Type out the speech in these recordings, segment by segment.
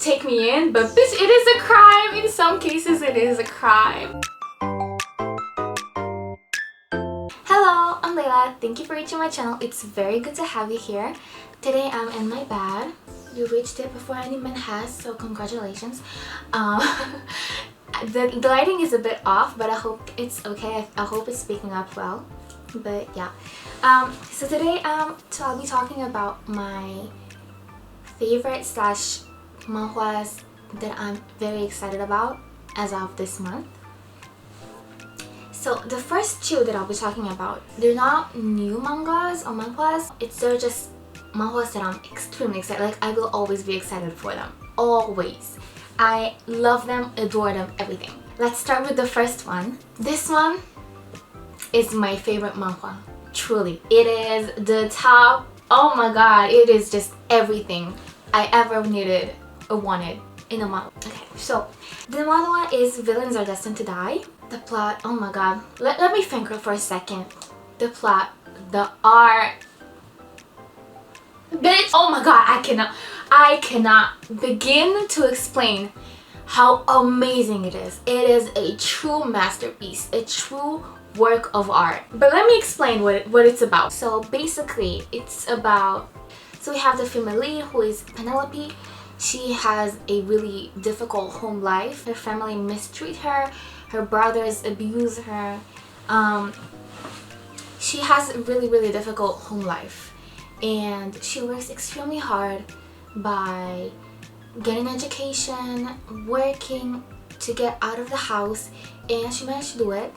take me in, but bitch, it is a crime. In some cases, it is a crime. Hello, I'm Layla. Thank you for reaching my channel. It's very good to have you here. Today I'm in my bed. You reached it before any manhwas, so congratulations. The lighting is a bit off, but I hope it's okay. I hope it's picking up well. But yeah. So today I'll be talking about my favorite / manhwas that I'm very excited about as of this month. So the first two that I'll be talking about, they're not new mangas or manhwas. They're just manhwas that I'm extremely excited. Like, I will always be excited for them. Always. I love them, adore them, everything. Let's start with the first one. This one is my favorite manhwa. Truly. It is the top. Oh my god, it is just everything I ever needed or wanted in a manhwa. Okay, so the manhwa is Villains Are Destined to Die. The plot, oh my god. Let me think for a second. The plot, the art. Bitch, oh my god, I cannot begin to explain how amazing it is. It is a true masterpiece, a true work of art. But let me explain what it's about. So basically, it's about, so we have the female lead, who is Penelope. She has a really difficult home life. Her family mistreat her. Her brothers abuse her. She has a really difficult home life. And she works extremely hard by getting an education, working to get out of the house, and she managed to do it.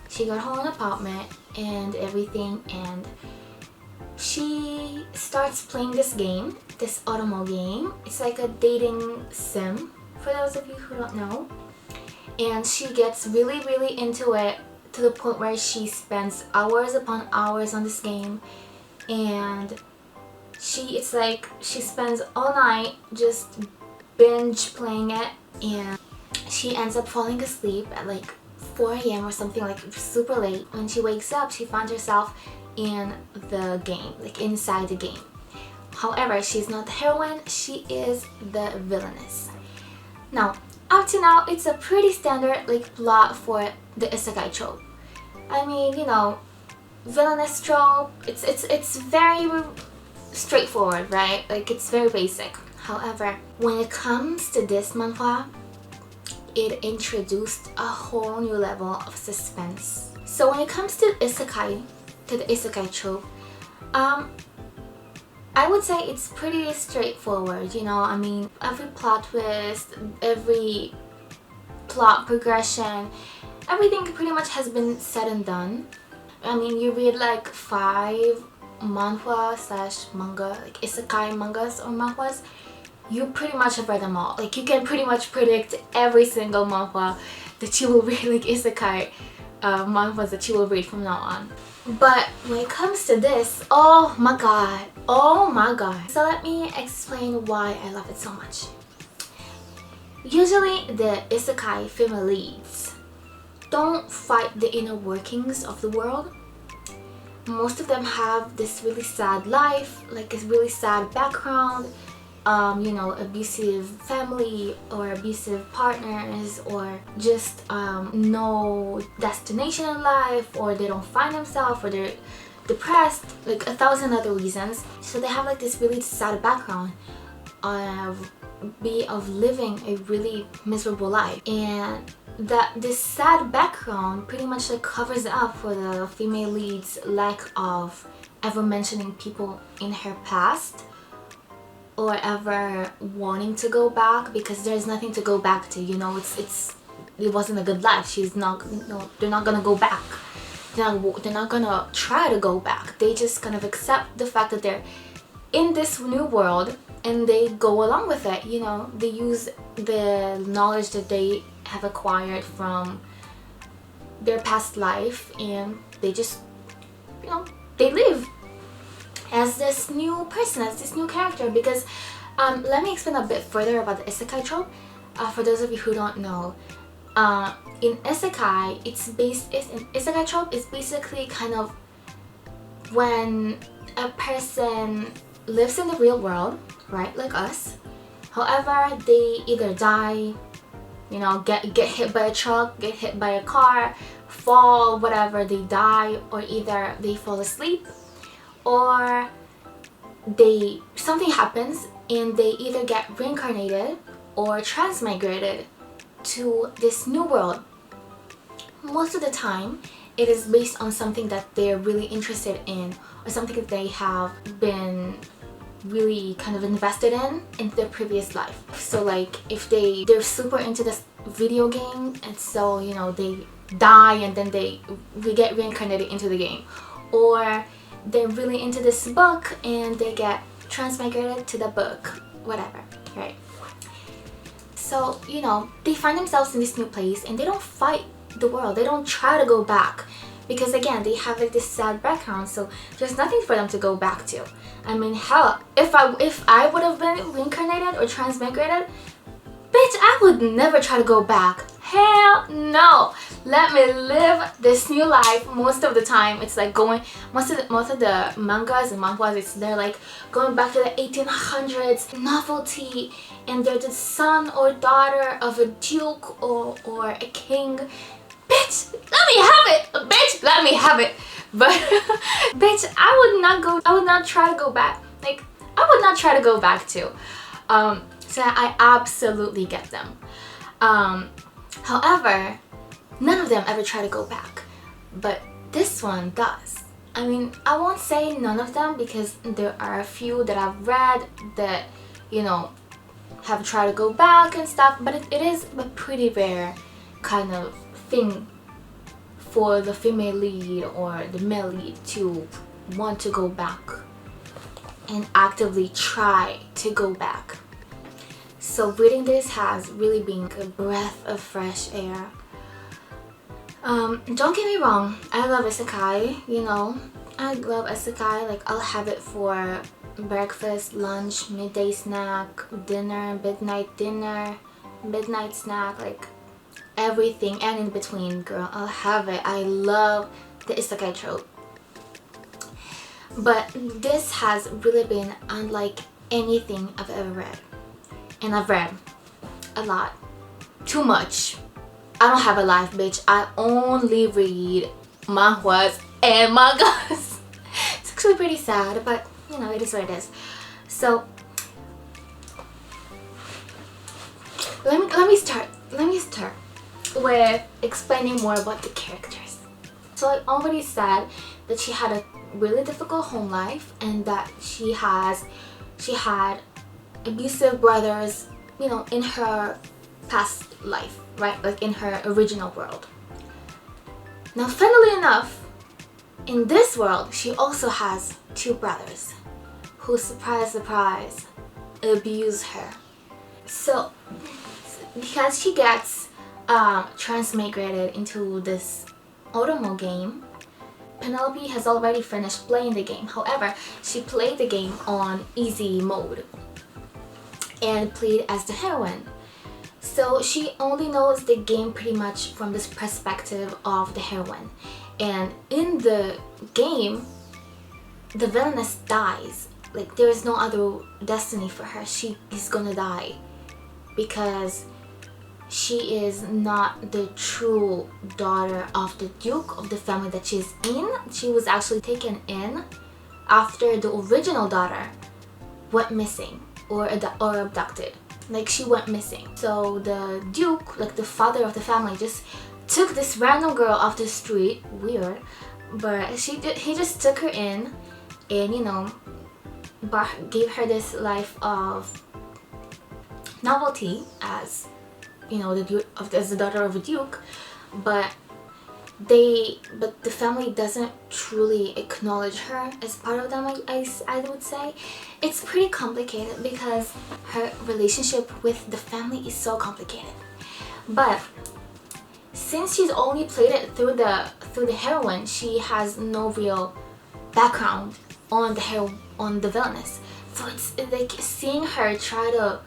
She got her own apartment and everything, and she starts playing this game, this automo game. It's like a dating sim, for those of you who don't know. And she gets really into it to the point where she spends hours upon hours on this game, and it's like she spends all night just binge playing it, and she ends up falling asleep at like 4 AM or something, like super late. When she wakes up, she finds herself in the game, like inside the game. However, she's not the heroine, she is the villainess. Now, up to now, it's a pretty standard like plot for the isekai trope. I mean, you know, villainous trope, it's very straightforward, right? Like, it's very basic. However, when it comes to this manhwa, it introduced a whole new level of suspense. So when it comes to the isekai trope, I would say it's pretty straightforward, you know. I mean, every plot twist, every plot progression, everything pretty much has been said and done. I mean, you read like 5 manhwa / manga, like isekai mangas or manhwas, you pretty much have read them all. Like, you can pretty much predict every single manhwa that you will read, like isekai manhwas that you will read from now on. But when it comes to this, oh my god, oh my god. So let me explain why I love it so much. Usually the isekai female leads don't fight the inner workings of the world. Most of them have this really sad life, like a really sad background, you know, abusive family or abusive partners, or just no destination in life, or they don't find themselves, or they're depressed, like 1,000 other reasons. So they have like this really sad background of living a really miserable life, and this sad background pretty much like covers up for the female lead's lack of ever mentioning people in her past, or ever wanting to go back, because there's nothing to go back to, you know. It wasn't a good life. She's not, no, they're not gonna go back. They're not gonna try to go back. They just kind of accept the fact that they're in this new world and they go along with it, you know. They use the knowledge that they have acquired from their past life, and they just, you know, they live as this new person, as this new character. Because let me explain a bit further about the isekai trope, for those of you who don't know. In isekai, isekai trope is basically kind of when a person lives in the real world, right, like us, However, they either die, you know, get hit by a truck, get hit by a car, fall, whatever, they die, or either they fall asleep, or something happens and they either get reincarnated or transmigrated to this new world. Most of the time, it is based on something that they're really interested in, or something that they have been really kind of invested in their previous life. So like if they're super into this video game, and so, you know, they die and then they get reincarnated into the game, or they're really into this book and they get transmigrated to the book, whatever, right? So, you know, they find themselves in this new place and they don't fight the world, they don't try to go back, because again, they have like this sad background, so there's nothing for them to go back to. I mean, hell, if I would have been reincarnated or transmigrated, bitch, I would never try to go back. Hell no. Let me live this new life. Most of the time, it's like going, most of the mangas and manhwas, they're like going back to the 1800s, novelty, and they're the son or daughter of a duke or a king. Bitch, let me have it. Bitch, let me have it. But bitch, I would not try to go back. Like, I would not try to go back to. So I absolutely get them. However, none of them ever try to go back, but this one does. I mean, I won't say none of them, because there are a few that I've read that, you know, have tried to go back and stuff, but it is a pretty rare kind of thing for the female lead or the male lead to want to go back and actively try to go back. So reading this has really been a breath of fresh air. Don't get me wrong, I love isekai, you know. I love isekai, like I'll have it for breakfast, lunch, midday snack, dinner, midnight snack, like everything and in between, girl, I'll have it. I love the isekai trope. But this has really been unlike anything I've ever read. And I've read a lot. Too much. I don't have a life, bitch. I only read manhwas and mangas. It's actually pretty sad, but you know, it is what it is. So let me start with explaining more about the characters. So I already said that she had a really difficult home life, and that she had abusive brothers, you know, in her past life, right? Like in her original world. Now, funnily enough, in this world, she also has two brothers who, surprise, surprise, abuse her. So, because she gets transmigrated into this 𝒮𝑚 game, Penelope has already finished playing the game. However, she played the game on easy mode and played as the heroine. So she only knows the game pretty much from this perspective of the heroine. And in the game, the villainess dies. Like, there is no other destiny for her. She is gonna die because she is not the true daughter of the duke of the family that she's in. She was actually taken in after the original daughter went missing or abducted. Like, she went missing. So the duke, like the father of the family, just took this random girl off the street. Weird, but he just took her in, and you know, gave her this life of novelty as, you know, as the daughter of a duke. But the family doesn't truly acknowledge her as part of them. I would say it's pretty complicated because her relationship with the family is so complicated. But since she's only played it through the heroine, she has no real background on the villainess. So it's like seeing her try to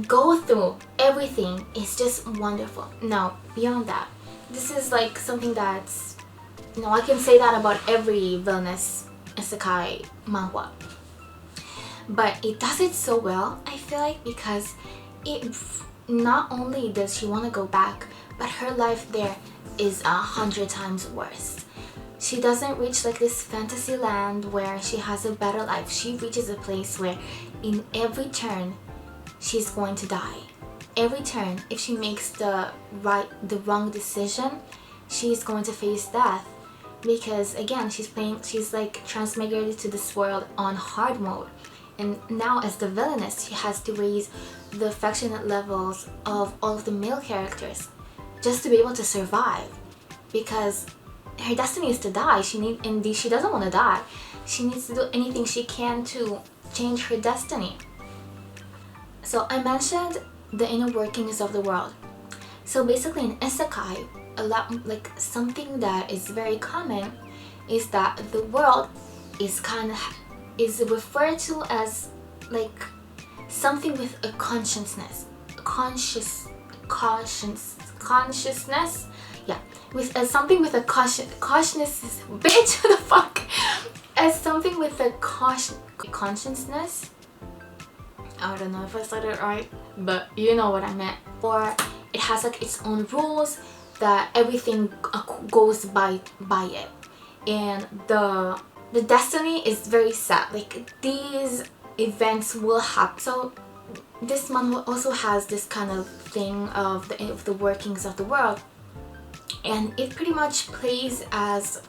go through everything is just wonderful. Now, beyond that, this is like something that's, you know, I can say that about every villainous isekai manhwa, but it does it so well, I feel like, because it not only does she want to go back, but her life there is 100 times worse. She doesn't reach like this fantasy land where she has a better life. She reaches a place where in every turn she's going to die. Every turn, if she makes the wrong decision, she's going to face death. Because again, she's like transmigrated to this world on hard mode. And now as the villainess, she has to raise the affectionate levels of all of the male characters just to be able to survive. Because her destiny is to die. She doesn't want to die. She needs to do anything she can to change her destiny. So I mentioned the inner workings of the world. So basically in isekai, something that is very common is that the world is referred to as like something with a consciousness, yeah, with something with a consciousness, bitch, what the fuck, as something with a consciousness. I don't know if I said it right, but you know what I meant. Or it has like its own rules that everything goes by it, and the destiny is very sad. Like these events will happen. So this manhwa also has this kind of thing of the workings of the world, and it pretty much plays as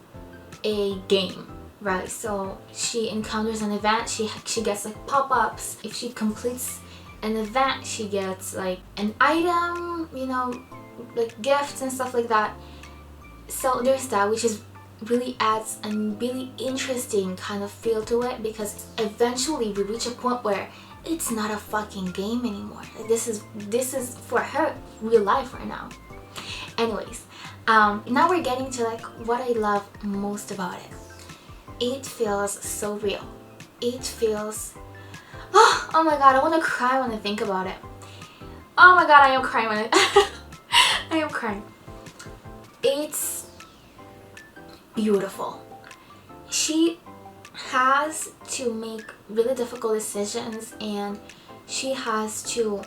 a game, right? So she encounters an event, she gets like pop-ups. If she completes an event, she gets like an item, you know, like gifts and stuff like that. So there's that, which is really adds a really interesting kind of feel to it, because eventually we reach a point where it's not a fucking game anymore. Like this is for her real life right now. Anyways, now we're getting to like what I love most about it. It feels so real. It feels, oh my god, I want to cry when I think about it. Oh my god, I am crying when I am crying. It's beautiful. She has to make really difficult decisions, and she has to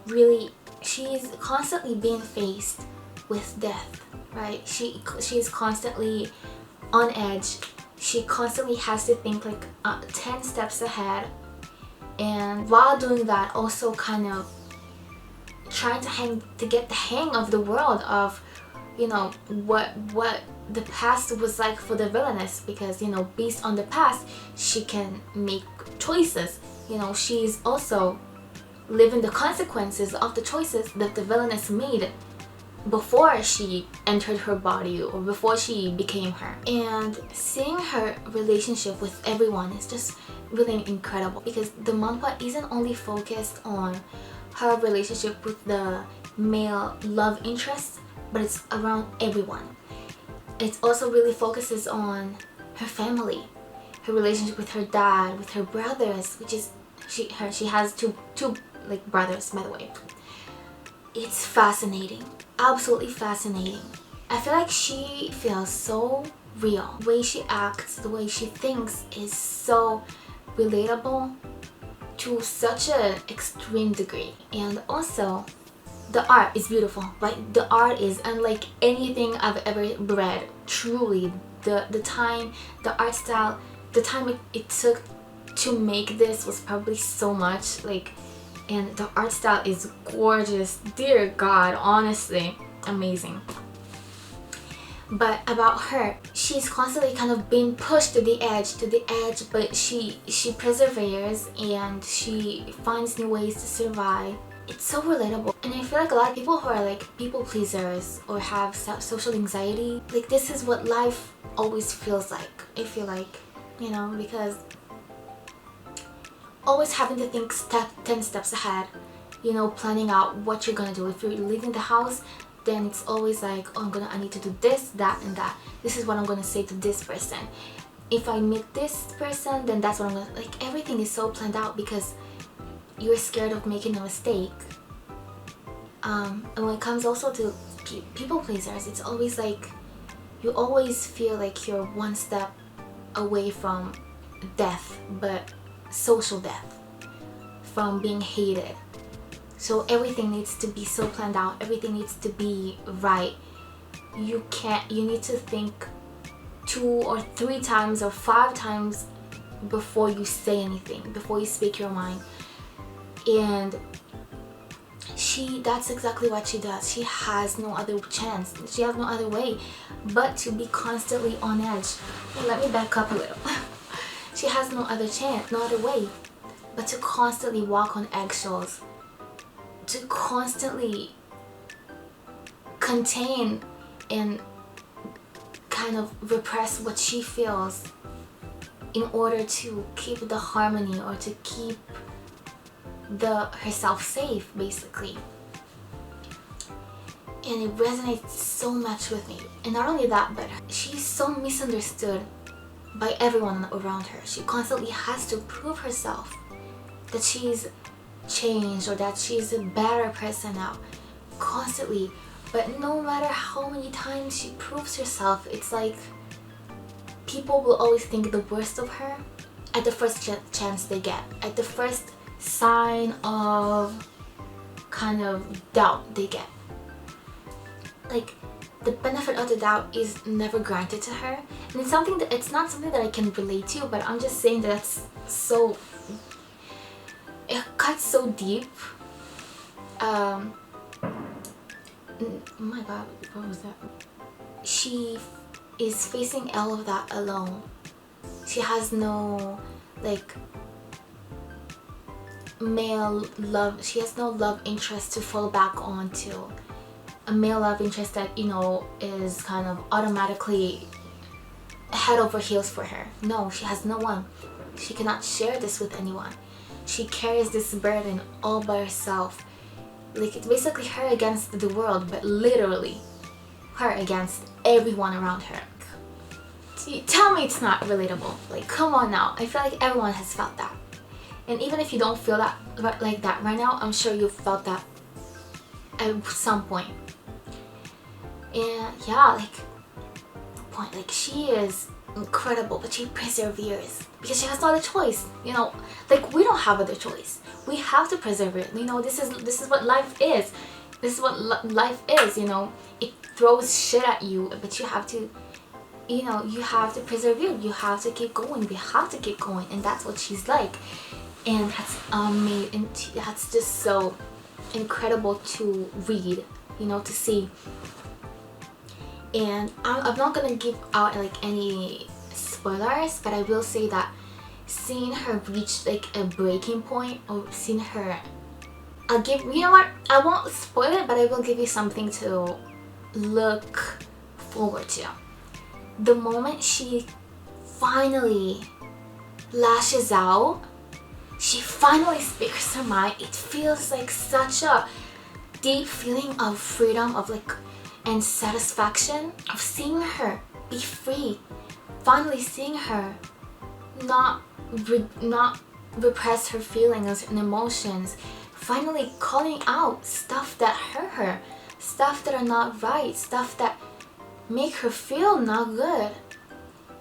really, she's constantly being faced with death, right? She's constantly on edge. She constantly has to think like 10 steps ahead, and while doing that also kind of trying to get the hang of the world of, you know, what the past was like for the villainess, because, you know, based on the past she can make choices. You know, she's also living the consequences of the choices that the villainess made before she entered her body or before she became her. And seeing her relationship with everyone is just really incredible, because the manhwa isn't only focused on her relationship with the male love interest, but it's around everyone. It also really focuses on her family, her relationship with her dad, with her brothers, which is she has two like brothers, by the way. It's fascinating, absolutely fascinating. I feel like she feels so real. The way she acts, the way she thinks is so relatable to such an extreme degree. And also the art is beautiful. Like the art is unlike anything I've ever read. Truly, the time, the art style, the time it took to make this was probably so much. Like, and the art style is gorgeous. Dear God, honestly, amazing. But about her, she's constantly kind of being pushed to the edge, but she perseveres and she finds new ways to survive. It's so relatable. And I feel like a lot of people who are like people pleasers or have social anxiety, like this is what life always feels like. I feel like, you know, because always having to think 10 steps ahead, you know, planning out what you're gonna do. If you're leaving the house, then it's always like, oh, I need to do this, that, and that. This is what I'm gonna say to this person. If I meet this person, then that's what I'm gonna, like, everything is so planned out because you're scared of making a mistake. And when it comes also to people pleasers, it's always like, you always feel like you're one step away from death, but social death, from being hated. So everything needs to be so planned out, everything needs to be right. You need to think 2 or 3 times or 5 times before you say anything, before you speak your mind. And that's exactly what she does. She has no other chance. She has no other way but to be constantly on edge. Let me back up a little. She has no other chance, no other way but to constantly walk on eggshells, to constantly contain and kind of repress what she feels in order to keep the harmony or to keep herself safe, basically. And it resonates so much with me. And not only that, but she's so misunderstood by everyone around her. She constantly has to prove herself that she's changed or that she's a better person now, constantly. But no matter how many times she proves herself, it's like people will always think the worst of her at the first chance they get, at the first sign of kind of doubt they get. Like, the benefit of the doubt is never granted to her, and it's not something that I can relate to, but I'm just saying that it cuts so deep. Oh my god, what was that? She is facing all of that alone. She has no male love. She has no love interest to fall back onto. A male love interest that, is kind of automatically head over heels for her. No, she has no one. She cannot share this with anyone. She carries this burden all by herself. Like, it's basically her against the world, but literally her against everyone around her. Tell me it's not relatable. Like, come on now. I feel like everyone has felt that. And even if you don't feel that like that right now, I'm sure you've felt that at some point. And yeah, she is incredible, but she perseveres because she has no other choice. We don't have other choice. We have to persevere. This is what life is. This is what life is. It throws shit at you, but you have to, you have to persevere. You have to keep going. We have to keep going, and that's what she's like. And that's amazing. That's just so incredible to read, to see. And I'm not gonna give out any spoilers, but I will say that seeing her reach a breaking point, or seeing her, I won't spoil it, but I will give you something to look forward to. The moment she finally lashes out, she finally speaks her mind, it feels like such a deep feeling of freedom, and satisfaction of seeing her be free. Finally seeing her not repress her feelings and emotions. Finally calling out stuff that hurt her, stuff that are not right, stuff that make her feel not good.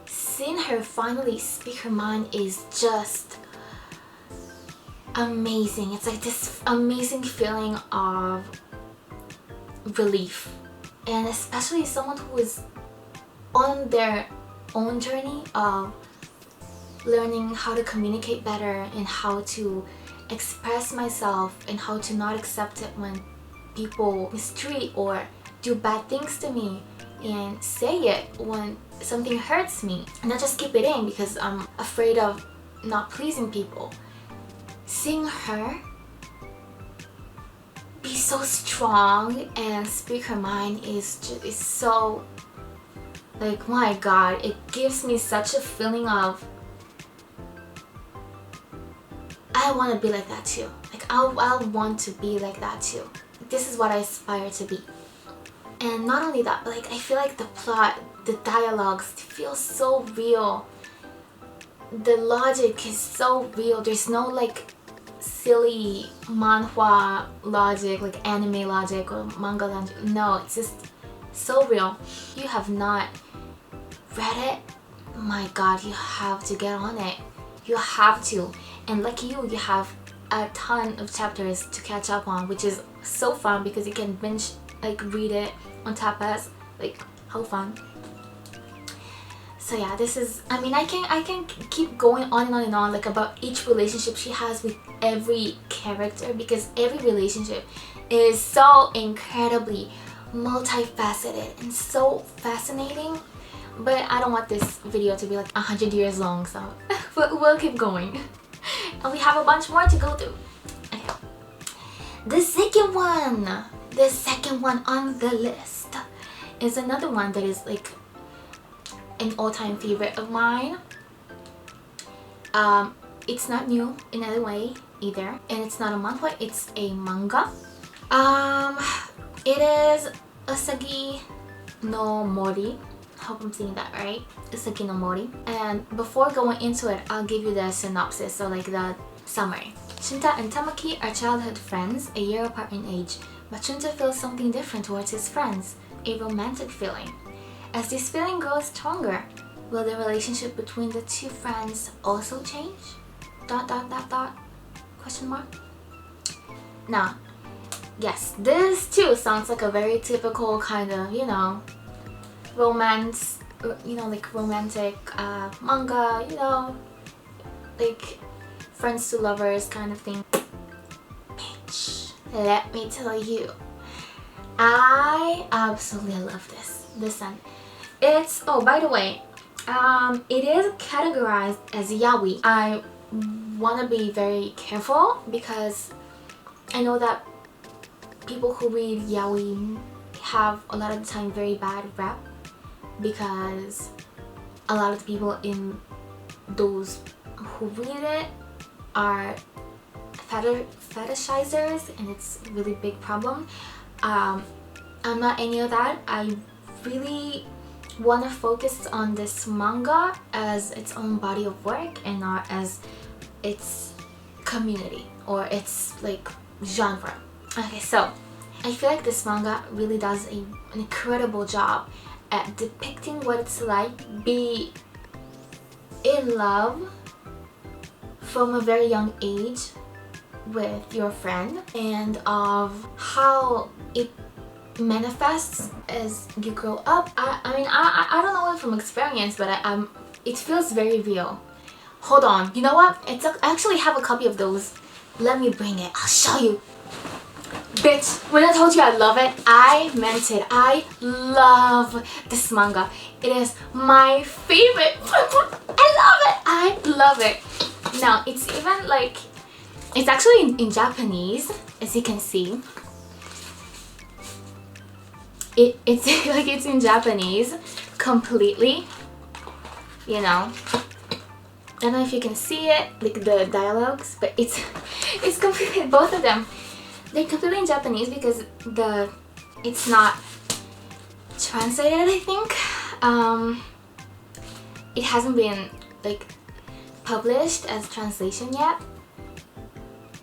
Seeing her finally speak her mind is just amazing. It's like this amazing feeling of relief. And especially someone who is on their own journey of learning how to communicate better and how to express myself and how to not accept it when people mistreat or do bad things to me, and say it when something hurts me and not just keep it in because I'm afraid of not pleasing people. Seeing her be so strong and speak her mind is so, my god, it gives me such a feeling of I want to be like that too. I want to be like that too. This is what I aspire to be. And not only that, but I feel like the plot, the dialogues feel so real. The logic is so real. There's no silly manhwa logic, anime logic or manga logic. No, it's just so real. You have not read it? My god, you have to get on it. You have to. And like you have a ton of chapters to catch up on, which is so fun because you can binge read it on tapas. How fun. So yeah, this is, I mean, I can keep going on and on and on about each relationship she has with every character, because every relationship is so incredibly multifaceted and so fascinating. But I don't want this video to be 100 years long, so we'll keep going. And we have a bunch more to go through. Okay. The second one on the list is another one that is an all-time favorite of mine. It's not new in any way either, and it's not a manhwa, it's a manga. It is 𝒮𝑜𝓊𝓃𝒹𝒾𝓉 𝒨𝑚𝑜𝑟𝑖. Hope I'm saying that right. 𝒮𝑜𝓊𝓃𝒹𝒾𝓉 𝒨𝑚𝑜𝑟𝑖. And before going into it, I'll give you the synopsis, so the summary. Chunta and Tamaki are childhood friends, a year apart in age, but Chunta feels something different towards his friends, a romantic feeling. As this feeling grows stronger, will the relationship between the two friends also change? ... Question mark? Now, yes, this too sounds like a very typical kind of, romance, romantic manga, friends to lovers kind of thing. Bitch, let me tell you, I absolutely love this one. It's, oh, by the way, it is categorized as yaoi. I want to be very careful because I know that people who read yaoi have a lot of the time very bad rap, because a lot of the people in those who read it are fetishizers, and it's a really big problem. I'm not any of that. I really want to focus on this manga as its own body of work and not as its community or its genre. Okay, so I feel like this manga really does an incredible job at depicting what it's like to be in love from a very young age with your friend, and of how it manifests as you grow up. I mean, I don't know it from experience, but it feels very real. Hold on, you know what? I actually have a copy of those. Let me bring it. I'll show you. Bitch, when I told you I love it, I meant it. I love this manga. It is my favorite. I love it. Now, it's even it's actually in Japanese, as you can see. It's it's in Japanese completely, I don't know if you can see it, the dialogues, but it's completely, both of them, they're completely in Japanese because it's not translated, I think. It hasn't been published as translation yet.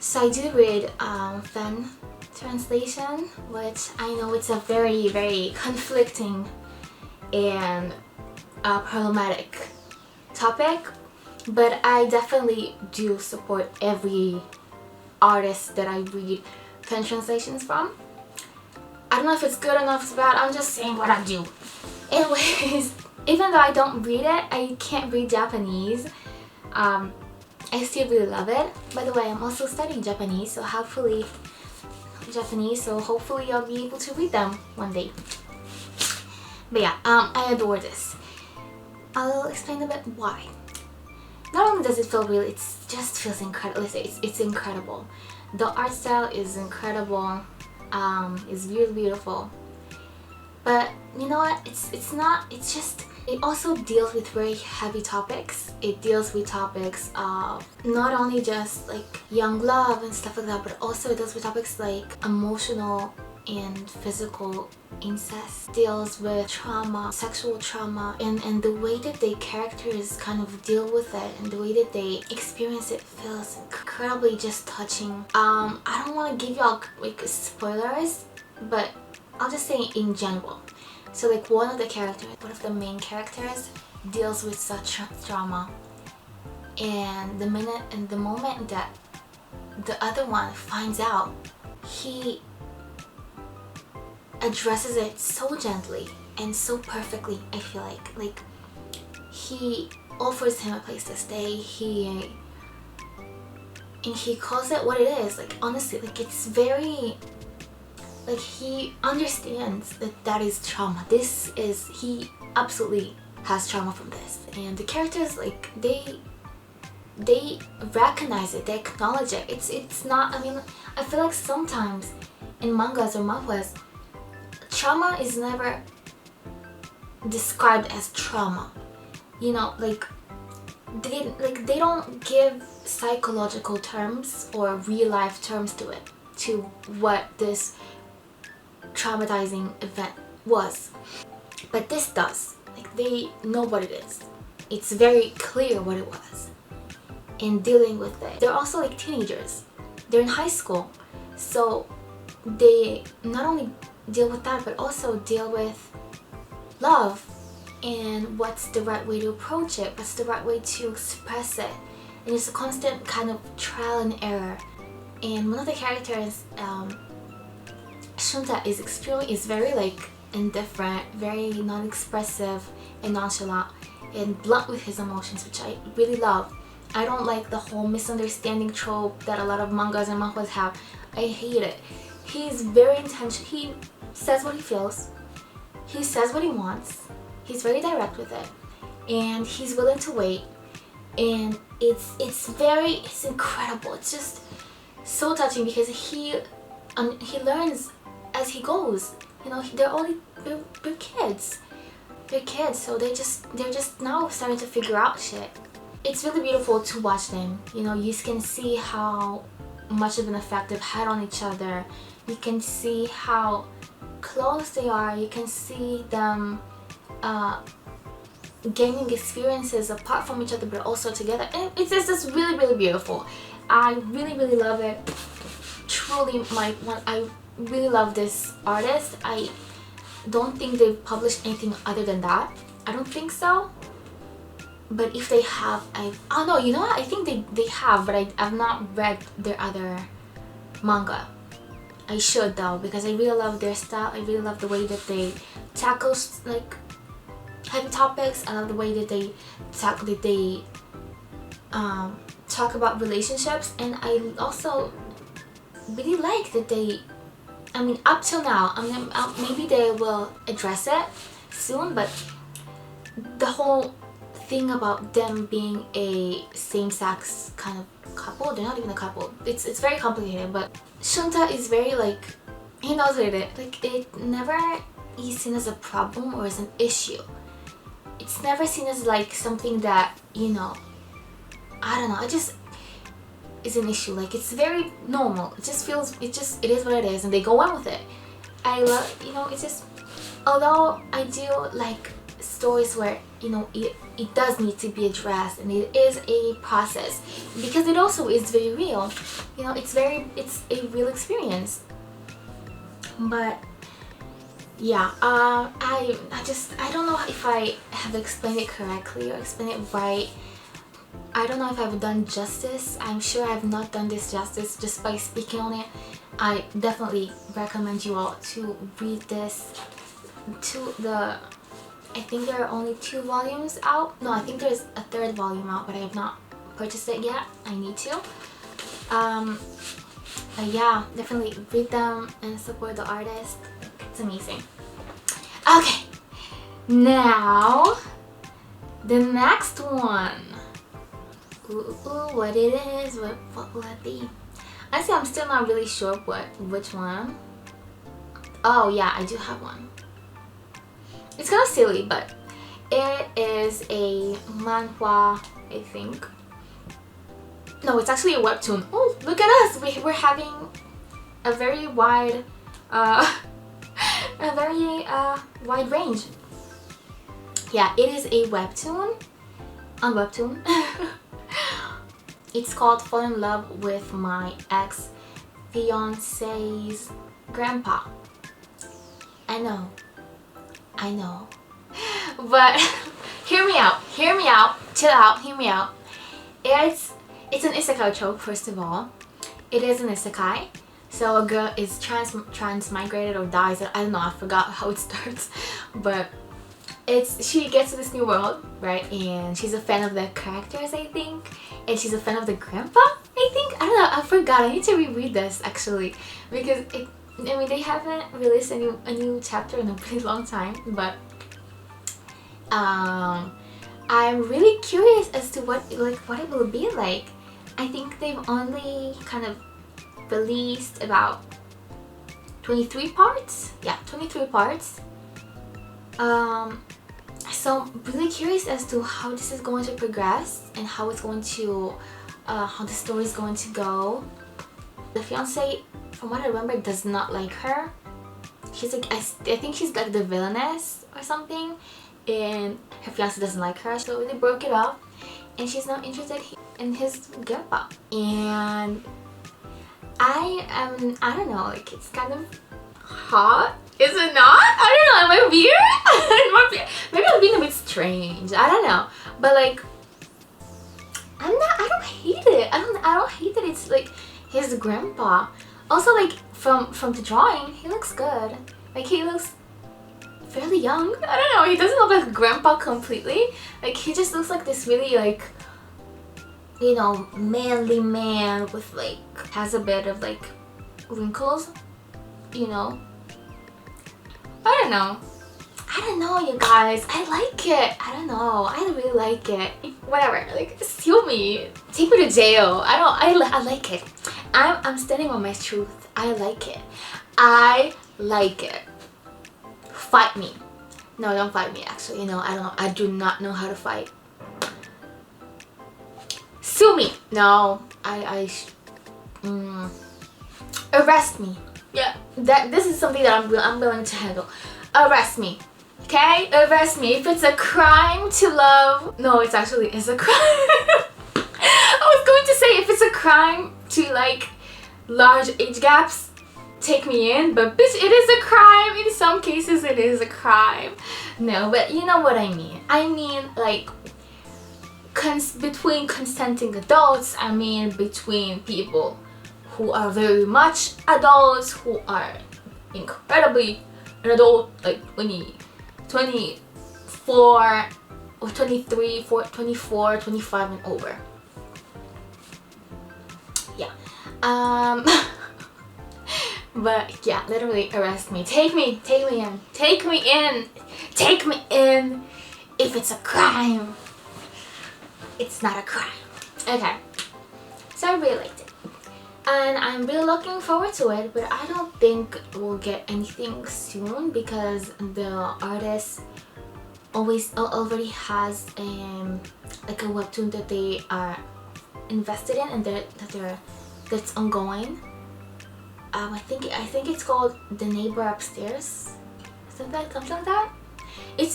So I do read fan translation, which I know it's a very, very conflicting and problematic topic, but I definitely do support every artist that I read fan translations from. I don't know if it's good or if it's bad, I'm just saying what I do. Anyways, even though I don't read it, I can't read Japanese, I still really love it. By the way, I'm also studying Japanese, so hopefully I'll be able to read them one day. But yeah, I adore this. I'll explain a bit why. Not only does it feel real, it just feels incredible. It's incredible. The art style is incredible. It's really beautiful. But you know what? It also deals with very heavy topics. It deals with topics of not only just young love and stuff like that, but also it deals with topics like emotional and physical incest. Deals with trauma, sexual trauma, and the way that the characters kind of deal with it and the way that they experience it feels incredibly just touching. I don't want to give y'all spoilers, but I'll just say in general. So one of the main characters deals with such trauma, and the moment that the other one finds out, he addresses it so gently and so perfectly. I feel like he offers him a place to stay. He calls it what it is. Like, honestly, like, it's very, like, he understands that is trauma. He absolutely has trauma from this, and the characters, like, they recognize it, they acknowledge it. It's not, I mean, I feel like sometimes in mangas or manhwas, trauma is never described as trauma. You know, like they don't give psychological terms or real life terms to it, to what this traumatizing event was. But this does. Like, they know what it is. It's very clear what it was in dealing with it. They're also like teenagers. They're in high school. So they not only deal with that, but also deal with love and what's the right way to approach it, what's the right way to express it. And it's a constant kind of trial and error. And one of the characters, 𝐶𝘂𝗿𝗃, is very like indifferent, very non-expressive and nonchalant and blunt with his emotions, which I really love. I don't like the whole misunderstanding trope that a lot of mangas and manhwas have. I hate it. He's very intentional. He says what he feels. He says what he wants. He's very direct with it, and he's willing to wait. And it's incredible. It's just so touching because he learns as he goes. You know, they're kids. They're kids, so they're just now starting to figure out shit. It's really beautiful to watch them. You know, you can see how much of an effect they've had on each other. You can see how close they are. You can see them gaining experiences apart from each other, but also together. And it's just really, really beautiful. I really, really love it. Truly, I really love this artist. I don't think they've published anything other than that. I don't think so. But if they have, oh no, you know what? I think they have, but I've not read their other manga. I should though, because I really love their style. I really love the way that they tackle like heavy topics. I love the way that they talk about relationships, and I also really like that they, I mean, up till now, I mean, maybe they will address it soon, but the whole thing about them being a same-sex kind of couple, they're not even a couple. It's very complicated, but 𝐶𝘂𝗿𝗃 is very like, he knows what it is. Like, it never is seen as a problem or as an issue. It's never seen as like something that, you know, I don't know, it just is an issue. Like, it's very normal. It just feels, it is what it is, and they go on with it. I love, you know, it's just, although I do like stories where, you know, it does need to be addressed and it is a process, because it also is very real. You know, it's a real experience. But yeah, I don't know if I have explained it correctly or explained it right. I don't know if I've done justice. I'm sure I have not done this justice just by speaking on it. I definitely recommend you all to read this. I think there are only 2 volumes out. No, I think there's a 3rd volume out, but I have not purchased it yet. I need to. But yeah, definitely read them and support the artist. It's amazing. Okay, now the next one. What it is? What will it be? Honestly, I'm still not really sure which one. Oh yeah, I do have one. It's kind of silly, but it is a manhwa, I think. No, it's actually a webtoon. Oh, look at us! We're having a very wide, wide range. Yeah, it is a webtoon on webtoon. It's called Fall in Love with My Ex-Fiance's Grandpa. I know. But hear me out, chill out, hear me out. It's an isekai trope, first of all, it is an isekai. So a girl is transmigrated or dies. I don't know, I forgot how it starts. But she gets to this new world, right? And she's a fan of the characters, I think. And she's a fan of the grandpa, I think. I don't know, I forgot. I need to reread this actually, because they haven't released a new chapter in a pretty long time. But I'm really curious as to what it will be like. I think they've only kind of released about 23 parts. Yeah, 23 parts. So I'm really curious as to how this is going to progress and how it's going to how the story is going to go. The fiance, from what I remember, does not like her. She's like, I think she's like the villainess or something, and her fiance doesn't like her, so they broke it off and she's not interested in his grandpa. And I don't know, like, it's kind of hot. Is it not? I don't know, am I weird? Maybe I'm being a bit strange, I don't know. But like, I don't hate it. I don't hate that it's like his grandpa. Also, like, from the drawing, he looks good. Like, he looks fairly young. I don't know, he doesn't look like a grandpa completely. Like, he just looks like this really, like, you know, manly man with like, has a bit of like wrinkles, you know. I don't know, you guys. I like it. I don't know, I really like it. Whatever, like, sue me, take me to jail. I like it. I'm standing on my truth. I like it. I like it. Fight me. No, don't fight me, actually. You know, I don't know. I do not know how to fight. Sue me. No, arrest me. Yeah, this is something that I'm willing to handle. Arrest me. Okay? Arrest me. If it's a crime to love... No, it's a crime. I was going to say, if it's a crime to like large age gaps, take me in, but bitch, it is a crime. In some cases it is a crime. No, but you know what I mean. I mean, like, between consenting adults. I mean, between people who are very much adults, who are incredibly an adult, like 24 or 23, 24, 25 and over. Yeah. But yeah, literally arrest me. Take me in. Take me in. Take me in. If it's a crime, it's not a crime. Okay. So I really liked it. And I'm really looking forward to it, but I don't think we'll get anything soon because the artist already has like a webtoon that they are invested in and that's ongoing. I think it's called The Neighbor Upstairs, something like that.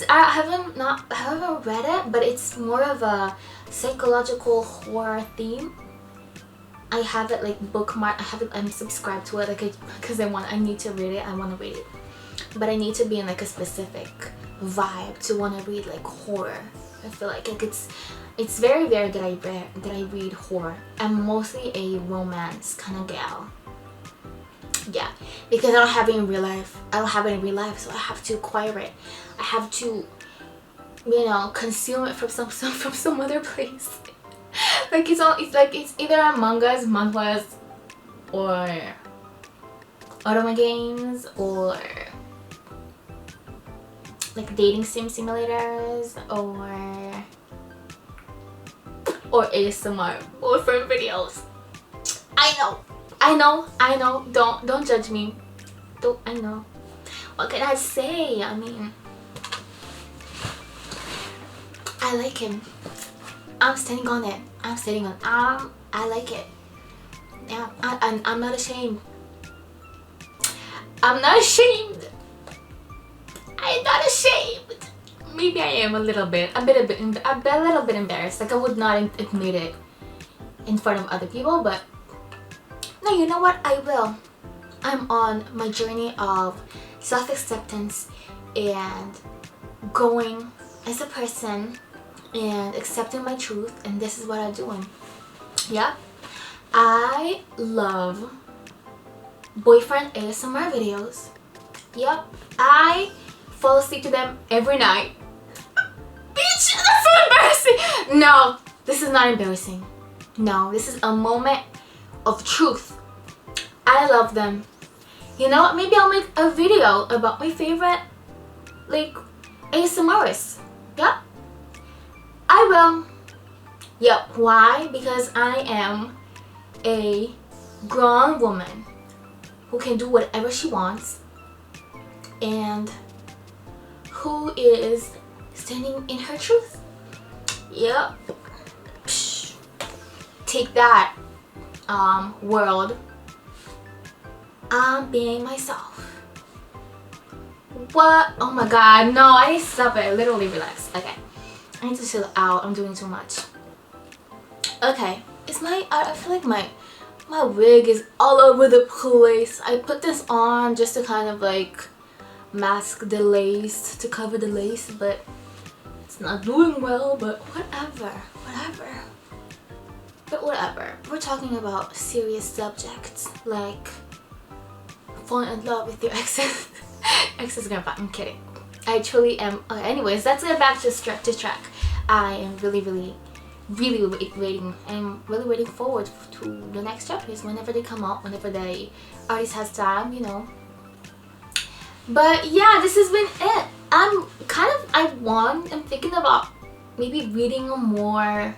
I haven't read it, but it's more of a psychological horror theme. I have it like bookmarked. I'm subscribed to it, like, because I need to read it. I want to read it, but I need to be in like a specific vibe to want to read like horror. I feel like it's very rare that I read horror. I'm mostly a romance kind of gal. Yeah, because I don't have it in real life. So I have to acquire it. I have to, you know, consume it from some other place. Like, it's either on manhwas, or otome games, or like dating simulators, or ASMR boyfriend videos. I know. Don't judge me. I know. What can I say? I mean, I like him. I'm standing on it. I like it. Yeah, I'm not ashamed. I'm not ashamed. Maybe I am a little bit embarrassed. Like, I would not admit it in front of other people, but no, you know what? I will. I'm on my journey of self-acceptance and growing as a person and accepting my truth, and this is what I'm doing. Yeah. I love boyfriend ASMR videos. Yep, I fall asleep to them every night. Bitch, that's so embarrassing! No, this is not embarrassing. No, this is a moment of truth. I love them. You know what? Maybe I'll make a video about my favorite, like, ASMRists. Yep, I will. Yep, why? Because I am a grown woman who can do whatever she wants and who is standing in her truth. Yep. Psh. Take that, world. I'm being myself. What? Oh my god, no, I need to stop it. Literally relax. Okay, I need to chill out. I'm doing too much. Okay, I feel like my wig is all over the place. I put this on just to kind of like mask the lace, to cover the lace, but it's not doing well. But whatever. But whatever. We're talking about serious subjects like falling in love with your ex's ex's grandpa. I'm kidding. I truly am. Anyways, let's get back to track. I am really waiting. I'm really waiting forward to the next chapters whenever they come out, whenever the artist has time, you know. But yeah, this has been it. I'm thinking about maybe reading more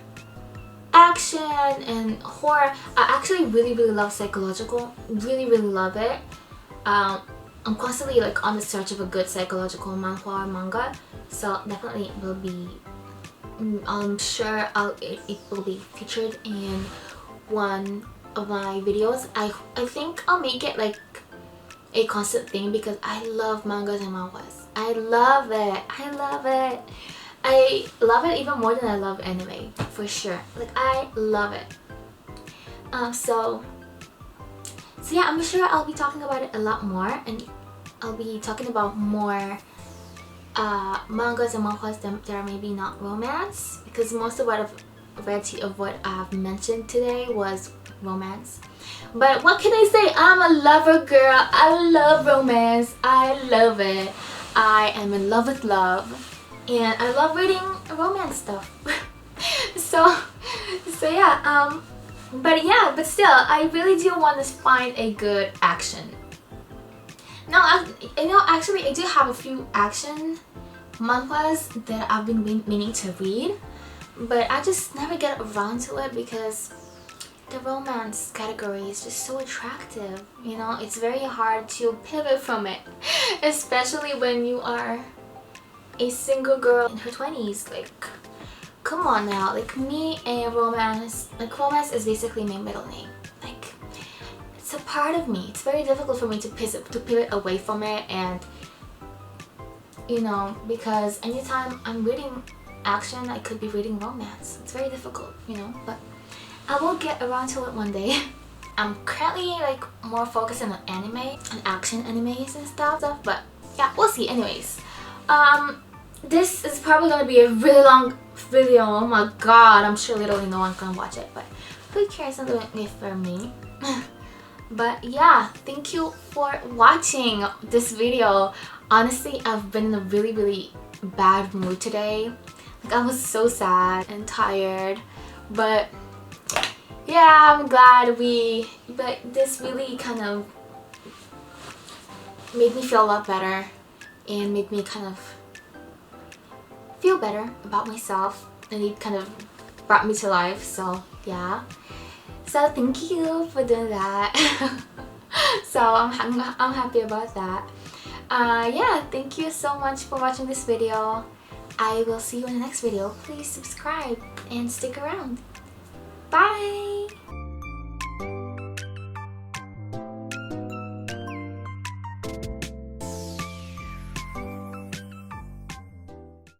action and horror. I actually really love psychological. Really love it. I'm constantly like on the search of a good psychological manhwa or manga, so definitely will be. I'm sure it will be featured in one of my videos. I think I'll make it like a constant thing because I love mangas and manhwas. I love it. I love it even more than I love anime, for sure. Like, I love it. So yeah, I'm sure I'll be talking about it a lot more, and I'll be talking about more mangas and manhwas that are maybe not romance, because most of what I've mentioned today was romance. But what can I say? I'm a lover girl. I love romance. I love it. I am in love with love, and I love reading romance stuff. so yeah, but still, I really do want to find a good action. Now, actually, I do have a few action manhwas that I've been meaning to read, but I just never get around to it because the romance category is just so attractive. You know, it's very hard to pivot from it, especially when you are a single girl in her 20s. Like, come on now. Like, me and romance, romance is basically my middle name. Like, it's a part of me. It's very difficult for me to pivot away from it, and you know, because anytime I'm reading action, I could be reading romance. It's very difficult, you know, but I will get around to it one day. I'm currently like more focused on anime and action animes and stuff, but yeah, we'll see. Anyways, this is probably gonna be a really long video. Oh my god, I'm sure literally no one's gonna watch it, but who cares? I'm doing it for me. But yeah, thank you for watching this video. Honestly, I've been in a really bad mood today. Like, I was so sad and tired, but yeah, I'm glad but this really kind of made me feel a lot better and made me kind of feel better about myself, and it kind of brought me to life. So yeah, so thank you for doing that. So I'm happy about that. Yeah, thank you so much for watching this video. I will see you in the next video. Please subscribe and stick around. Bye!